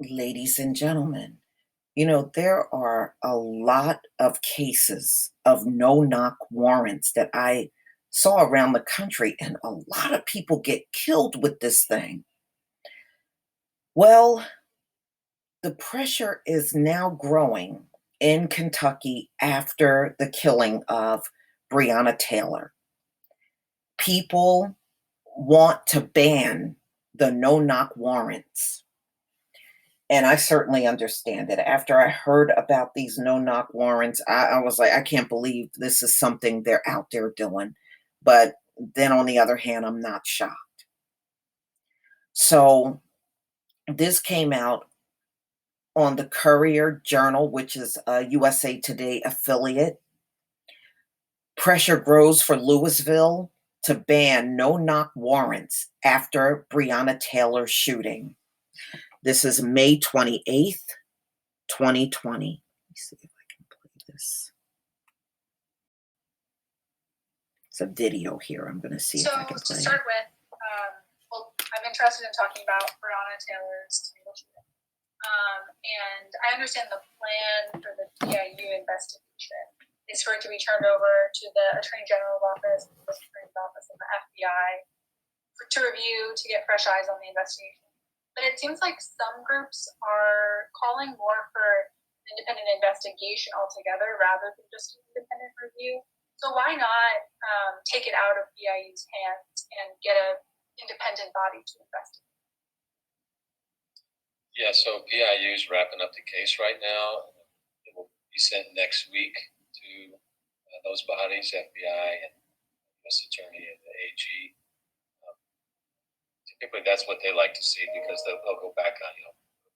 Ladies and gentlemen, there are a lot of cases of no knock warrants that I saw around the country, and a lot of people get killed with this thing. Well, the pressure is now growing in Kentucky after the killing of Breonna Taylor. People want to ban the no knock warrants. And I certainly understand it. After I heard about these no knock warrants, I was like, I can't believe this is something they're out there doing. But then on the other hand, I'm not shocked. So this came out on the Courier Journal, which is a USA Today affiliate. Pressure grows for Louisville to ban no knock warrants after Breonna Taylor shooting. This is May 28th, 2020. Let me see if I can play this. It's a video here. I'm going to see if I can play it. So to start with, I'm interested in talking about Breonna Taylor's fatal shooting. And I understand the plan for the PIU investigation is for it to be turned over to the Attorney General's office, the U.S. Attorney's office, and the FBI to review, to get fresh eyes on the investigation. But it seems like some groups are calling more for an independent investigation altogether rather than just an independent review. So why not take it out of PIU's hands and get an independent body to investigate? Yeah, so PIU is wrapping up the case right now. It will be sent next week to those bodies, FBI and U.S. Attorney and the AG. Typically, that's what they like to see because they'll go back on,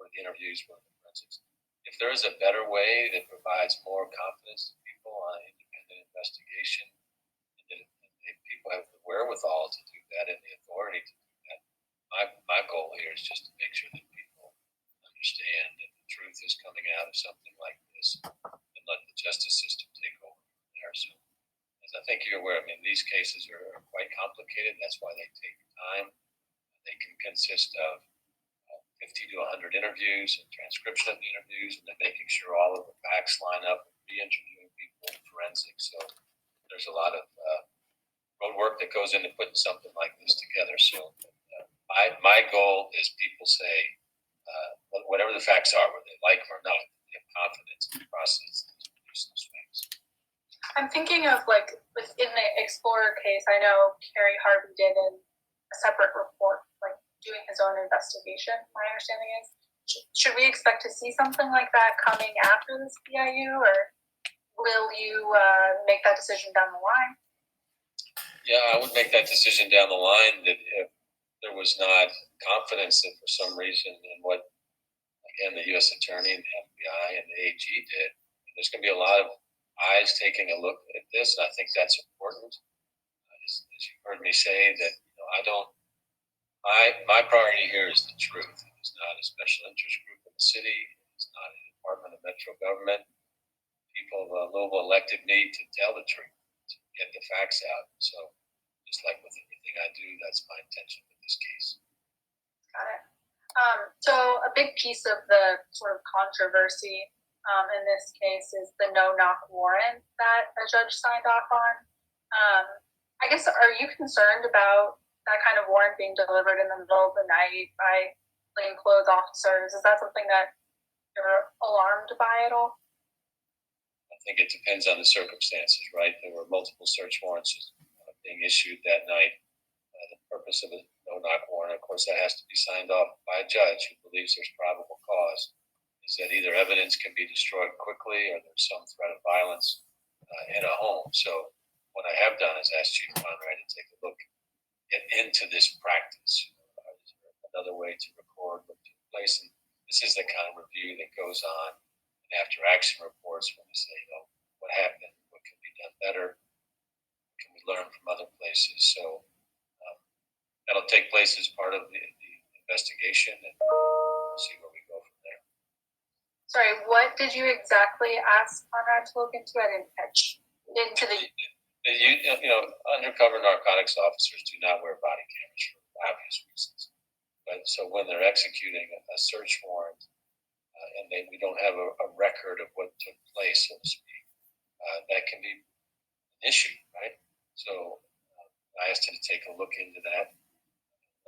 where the interviews were, for instance. If there is a better way that provides more confidence to people on independent investigation, and if people have the wherewithal to do that and the authority to do that, my goal here is just to make sure that people understand that the truth is coming out of something like this and let the justice system take over from there. So, as I think you're aware, these cases are quite complicated. That's why they take time. They can consist of 50 to 100 interviews and transcription of the interviews, and then making sure all of the facts line up and re-interviewing people in forensics. So there's a lot of road work that goes into putting something like this together. So my goal is people say, whatever the facts are, whether they like them or not, they have confidence in the process to produce those facts. I'm thinking of within the Explorer case, I know Kerry Harvey did a separate report, doing his own investigation. My understanding is, should we expect to see something like that coming after this PIU, or will you make that decision down the line? Yeah, I would make that decision down the line that if there was not confidence that for some reason in what, again, the U.S. Attorney and the FBI and the AG did, there's going to be a lot of eyes taking a look at this, and I think that's important. As you heard me say, that I don't. My priority here is the truth. It's not a special interest group in the city. It's not a department of metro government. People of Louisville elected me to tell the truth, to get the facts out. So, just like with anything I do, that's my intention with this case. Got it. So a big piece of the sort of controversy in this case is the no-knock warrant that a judge signed off on. I guess, are you concerned about that kind of warrant being delivered in the middle of the night by plainclothes officers? Is that something that you're alarmed by at all? I think it depends on the circumstances, right? There were multiple search warrants being issued that night. The purpose of a no-knock warrant, of course, that has to be signed off by a judge who believes there's probable cause, is that either evidence can be destroyed quickly or there's some threat of violence in a home. So what I have done is asked Chief Conrad to take a look into this practice. Is there another way to record what took place? And this is the kind of review that goes on after action reports when we say, what happened, what can be done better, what can we learn from other places. So that'll take place as part of the investigation, and we'll see where we go from there. Sorry, what did you exactly ask Conrad to look into? I didn't catch into the. Undercover narcotics officers do not wear body cameras for obvious reasons. But so when they're executing a search warrant, and we don't have a record of what took place, so to speak, that can be an issue, right? So I asked him to take a look into that,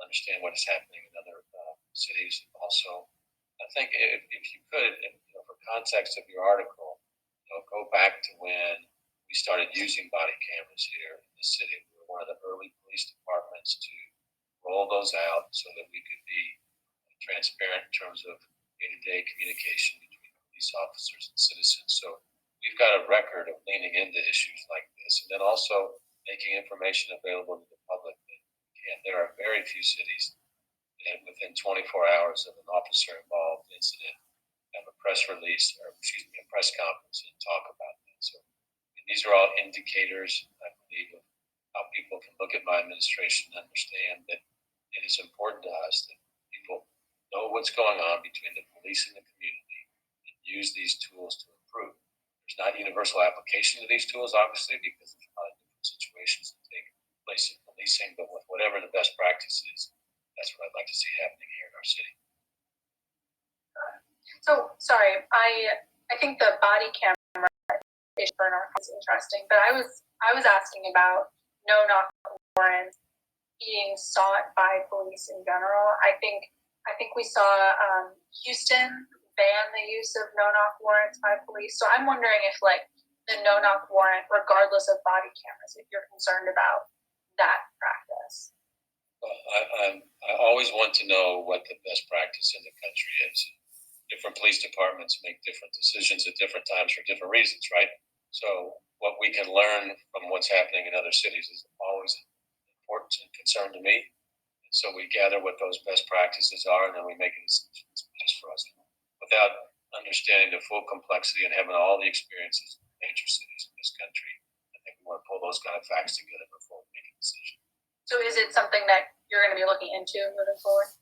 understand what is happening in other cities. Also, I think if you could, for context of your article, go back to when we started using body cameras here in the city. We were one of the early police departments to roll those out so that we could be transparent in terms of day-to-day communication between police officers and citizens. So we've got a record of leaning into issues like this, and then also making information available to the public. And there are very few cities that within 24 hours of an officer-involved incident have a press release, or excuse me, a press conference and talk about that. So these are all indicators, I believe, of how people can look at my administration and understand that it is important to us that people know what's going on between the police and the community and use these tools to improve. There's not universal application to these tools, obviously, because there's a lot of different situations that take place in policing, but with whatever the best practice is, that's what I'd like to see happening here in our city. So, sorry, I think the body camera issue is interesting, but I was asking about no-knock warrants being sought by police in general. I think we saw Houston ban the use of no-knock warrants by police. So I'm wondering if the no-knock warrant, regardless of body cameras, if you're concerned about that practice. Well, I always want to know what the best practice in the country is. Different police departments make different decisions at different times for different reasons, right? So what we can learn from what's happening in other cities is always important and concern to me. And so we gather what those best practices are, and then we make a decision that's best for us. Without understanding the full complexity and having all the experiences in major cities in this country, I think we want to pull those kind of facts together before we make a decision. So is it something that you're going to be looking into moving forward?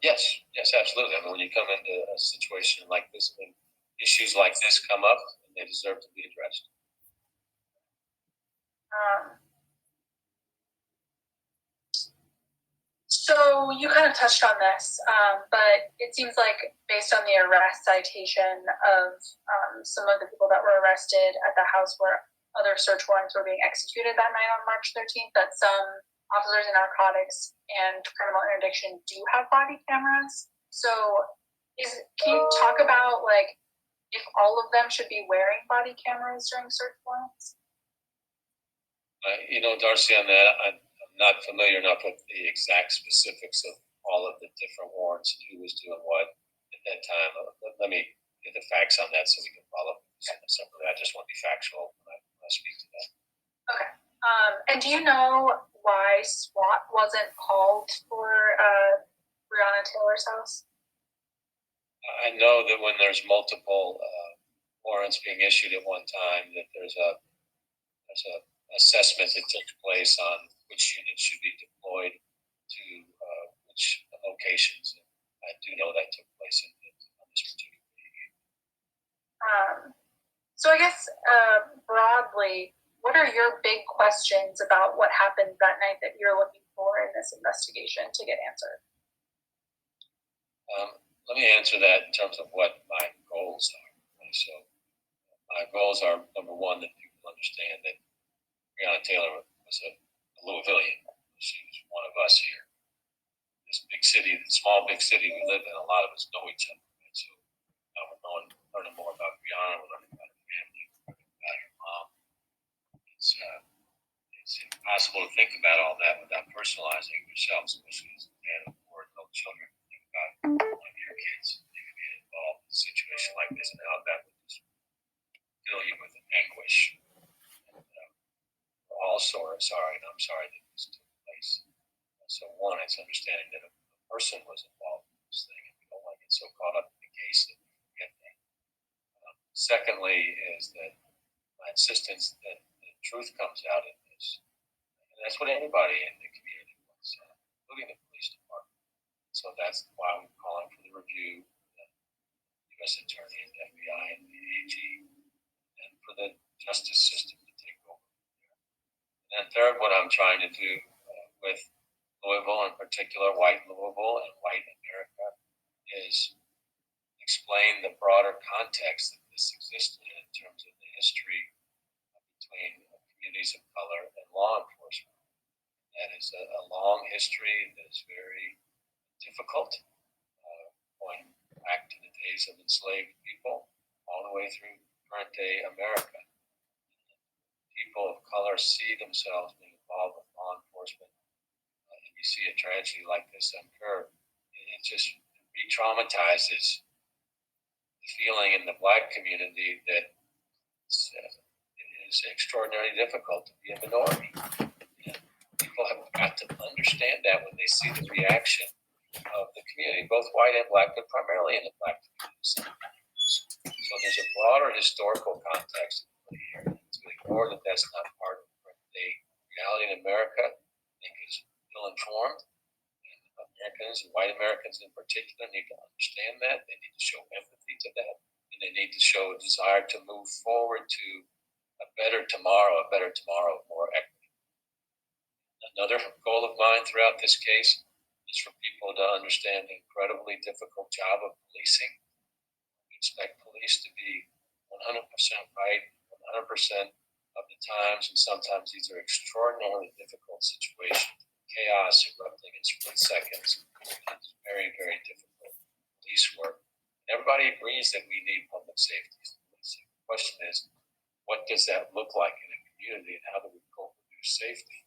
Yes, absolutely. I mean, when you come into a situation like this, when issues like this come up, they deserve to be addressed. So you kind of touched on this, but it seems like based on the arrest citation of some of the people that were arrested at the house where other search warrants were being executed that night on March 13th, that some officers in narcotics and criminal interdiction do have body cameras. So can you talk about if all of them should be wearing body cameras during search warrants? Darcy, on that, I'm not familiar enough with the exact specifics of all of the different warrants and who was doing what at that time. Let me get the facts on that so we can follow up separately. I just want to be factual when I speak to that. Okay. And do you know why SWAT wasn't called for Breonna Taylor's house? I know that when there's multiple warrants being issued at one time, that there's a assessment that takes place on which units should be deployed to which locations. And I do know that took place on this particular meeting. So I guess broadly, what are your big questions about what happened that night that you're looking for in this investigation to get answered? Let me answer that in terms of what my goals are. So my goals are, number one, that people understand that Breonna Taylor was a Louisvillian. She was one of us here. This big city, the small big city we live in, a lot of us know each other. Right? So we're learning more about Breonna, we're learning about her family, we're learning about her mom. It's impossible to think about all that without personalizing it yourself, especially as a man of four adult children. Think about one of your kids being involved in a situation like this and how that would just fill you with anguish. All sorry, and I'm sorry that this took place. So one, it's understanding that a person was involved in this thing, and we don't want to get so caught up in the case that we forget that. Secondly, is that my insistence that the truth comes out in this, and that's what anybody in the community wants, including the police department. So that's why we're calling for the review, the U.S. Attorney and the FBI and the AG, and for the justice system to take over. And third, what I'm trying to do with Louisville, in particular, white Louisville and white America, is explain the broader context that this existed in terms of the history between communities of color and law enforcement. That is a long history that is very difficult, going back to the days of enslaved people, all the way through current day America. People of color see themselves being involved with law enforcement, and you see a tragedy like this occur, it just re-traumatizes the feeling in the Black community that it is extraordinarily difficult to be a minority. And people have got to understand that when they see the reaction of the community, both white and Black, but primarily in the Black community. So there's a broader historical context here. To ignore that that's not part of the reality in America, I think is ill-informed. And Americans, and white Americans in particular, need to understand that. They need to show empathy to that. And they need to show a desire to move forward to a better tomorrow of more equity. Another goal of mine throughout this case is for people to understand the incredibly difficult job of policing. We expect police to be 100% right 100% of the times, and sometimes these are extraordinarily difficult situations. Chaos erupting in split seconds. It's very, very difficult police work. Everybody agrees that we need public safety. The question is, what does that look like in a community, and how do we co-produce safety?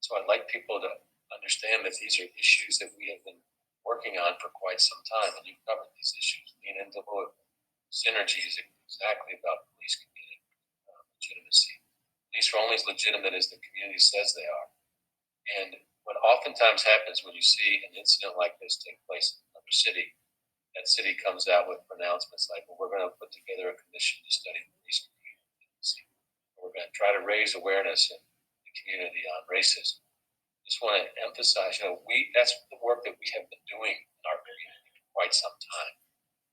So I'd like people to understand that these are issues that we have been working on for quite some time, and you've covered these issues. Lean into Louisville. Synergy is exactly about police community legitimacy. Police are only as legitimate as the community says they are. And what oftentimes happens when you see an incident like this take place in another city, that city comes out with pronouncements like, well, we're going to put together a commission to study police community. We're going to try to raise awareness in the community on racism. I just want to emphasize, that's the work that we have been doing in our community for quite some time.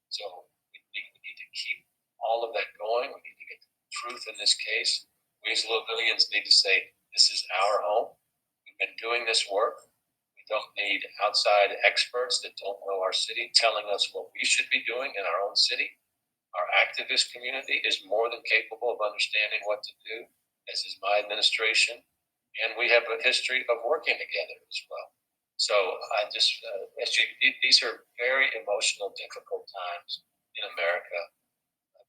So we need to keep all of that going. We need to get the truth in this case. We as Louisvillians need to say, this is our home. We've been doing this work. We don't need outside experts that don't know our city telling us what we should be doing in our own city. Our activist community is more than capable of understanding what to do, as is my administration. And we have a history of working together as well. So I just, these are very emotional, difficult times in America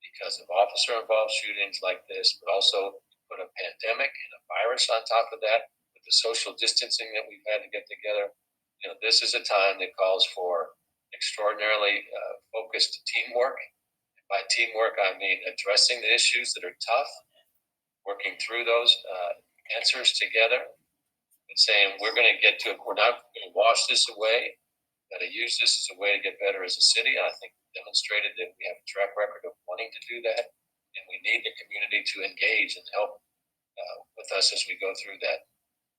because of officer-involved shootings like this, but also put a pandemic and a virus on top of that, with the social distancing that we've had to get together. This is a time that calls for extraordinarily focused teamwork. And by teamwork, I mean addressing the issues that are tough, working through those answers together, and saying we're not going to wash this away. We've got to use this as a way to get better as a city. I think we demonstrated that we have a track record of wanting to do that, and we need the community to engage and help with us as we go through that.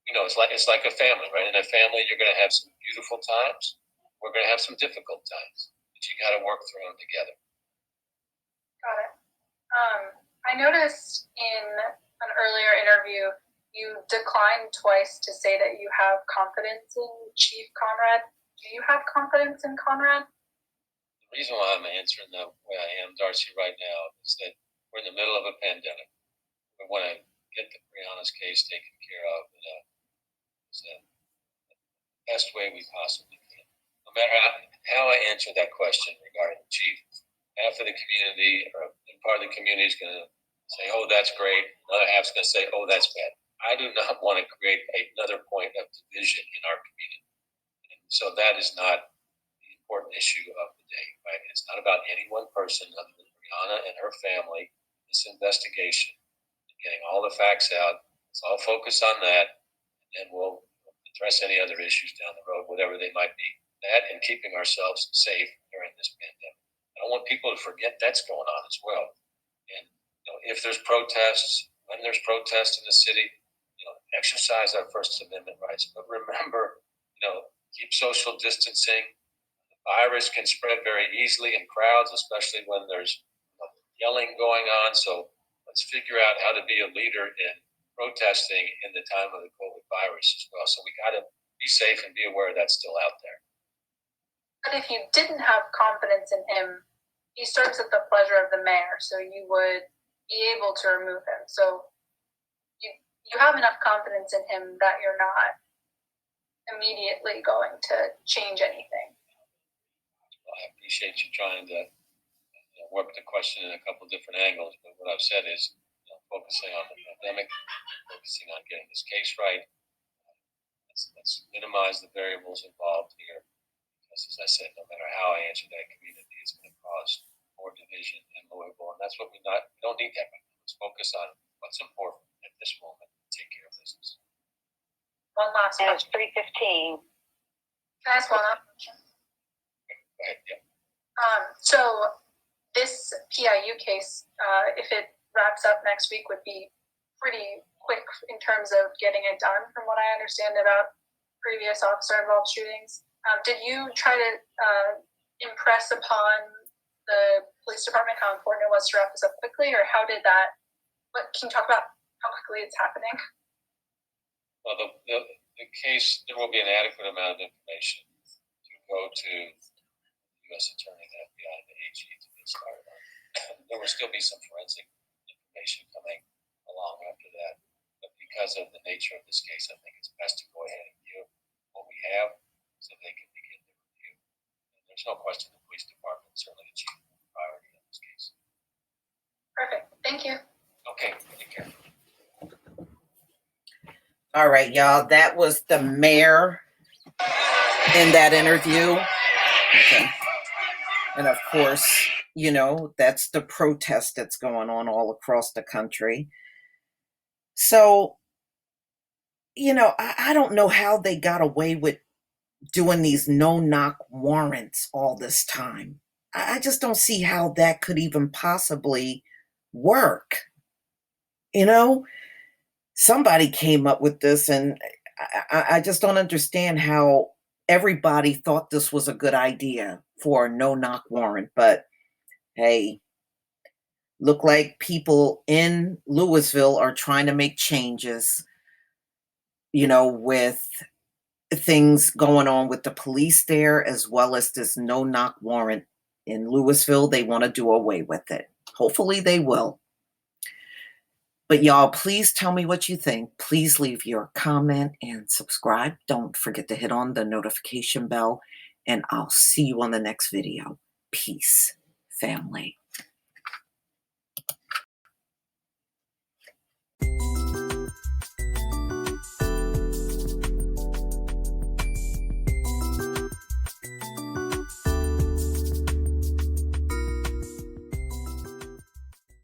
It's like a family, right? In a family, you're going to have some beautiful times. We're going to have some difficult times, but you got to work through them together. Got it. I noticed in an earlier interview, you declined twice to say that you have confidence in Chief Conrad. Do you have confidence in Conrad? The reason why I'm answering the way I am, Darcy, right now is that we're in the middle of a pandemic. We want to get the Brianna's case taken care of in the best way we possibly can. No matter how I answer that question regarding the chief, half of the community or part of the community is going to say, oh, that's great. Another half is going to say, oh, that's bad. I do not want to create another point of division in our community. And so that is not the important issue of the day, right? It's not about any one person other than Brianna and her family, this investigation, getting all the facts out. Let's all focus on that, and then we'll address any other issues down the road, whatever they might be. That and keeping ourselves safe during this pandemic. I don't want people to forget that's going on as well. And if there's protests, when there's protests in the city, exercise our First Amendment rights. But remember, keep social distancing. The virus can spread very easily in crowds, especially when there's yelling going on. So let's figure out how to be a leader in protesting in the time of the COVID virus as well. So we got to be safe and be aware that's still out there. But if you didn't have confidence in him, he serves at the pleasure of the mayor, so you would be able to remove him. So you have enough confidence in him that you're not immediately going to change anything. Well, I appreciate you trying to work the question in a couple different angles, but what I've said is focusing on the pandemic, focusing on getting this case right. Let's minimize the variables involved here. Because as I said, no matter how I answer that community, it's going to cause more division in Louisville, and that's what we don't need that right now. Let's focus on what's important at this moment and take care of business. One last And question. it's 3:15. Can I ask one last question? Go ahead, yeah. So this PIU case, if it wraps up next week, would be pretty quick in terms of getting it done, from what I understand about previous officer-involved shootings. Did you try to impress upon the police department how important it was to wrap this up quickly, or how did that? What can you talk about how quickly it's happening? Well, the case, there will be an adequate amount of information to go to the U.S. Attorney, the FBI, and the AG to get started on. There will still be some forensic information coming along after that, but because of the nature of this case, I think it's best to go ahead and give what we have so they can begin the review. And there's no question the police department certainly achieved priority in this case. Perfect. Thank you. Okay, take care. All right, y'all. That was the mayor in that interview. Okay. And of course, that's the protest that's going on all across the country. So, I don't know how they got away with doing these no-knock warrants all this time. I just don't see how that could even possibly work. Somebody came up with this, and I just don't understand how everybody thought this was a good idea for a no-knock warrant. But hey, look like people in Louisville are trying to make changes, with things going on with the police there, as well as this no-knock warrant in Louisville. They want to do away with it. Hopefully they will. But y'all, please tell me what you think. Please leave your comment and subscribe. Don't forget to hit on the notification bell, and I'll see you on the next video. Peace, family.